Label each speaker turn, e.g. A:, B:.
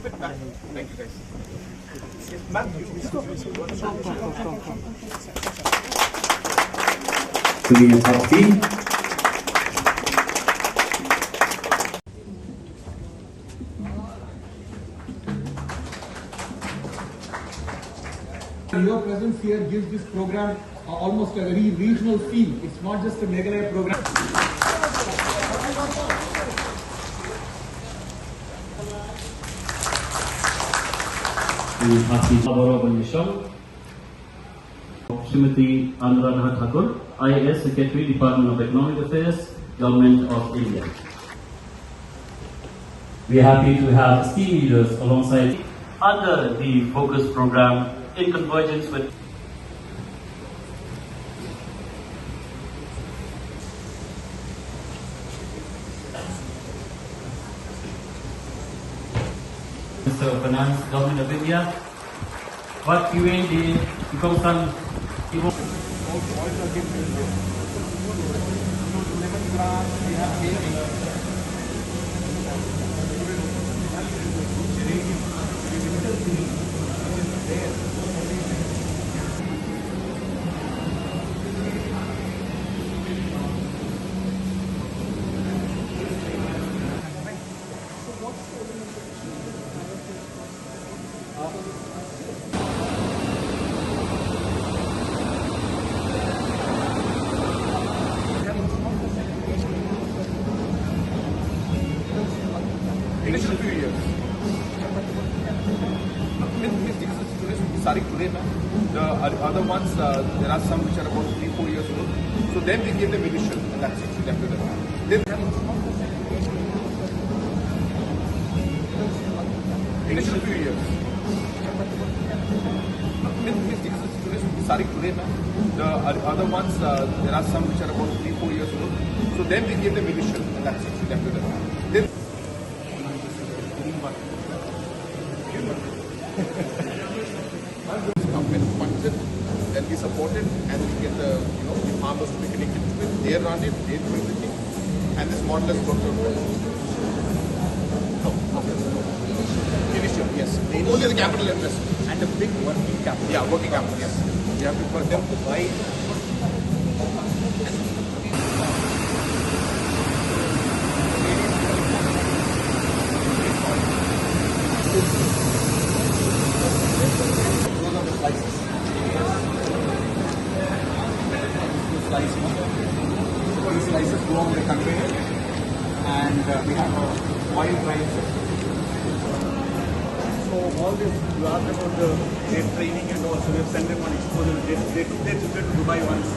A: Thank you, guys. Ma'am,
B: Doing a top team.
C: Your presence here gives this program almost a very regional feel. It's not just a Meghalaya program.
B: Bhoirymbong, Srimati Anuradha Thakur, IAS Secretary, Department of Economic Affairs, Government of India. We are happy to have esteemed leaders alongside under the focus program in convergence with Minister of Finance, Government of India. What UAE Ikosan Ibu
A: initial few years. Starting today, ma'am. The other ones, there are some which are about 3-4 years old. So then we give them initial, and that's it. We left with them. Then initial few years. Starting today, ma'am. The other ones, there are some which are about 3-4 years old. So then we give them initial, and that's it. We left with them. Then then we support it, and we get the the farmers to be connected to it. They run it, they do everything, and this model has worked out well. No. Initial, yes. Only the capital investment
D: And the big working capital.
A: Yeah, working capital. Yes. We have to for them to buy.
C: These slices go on the conveyor, and we have a wide range.
D: So all this, you asked about the their training and also we have sent them on exposure. They took their children to Dubai once.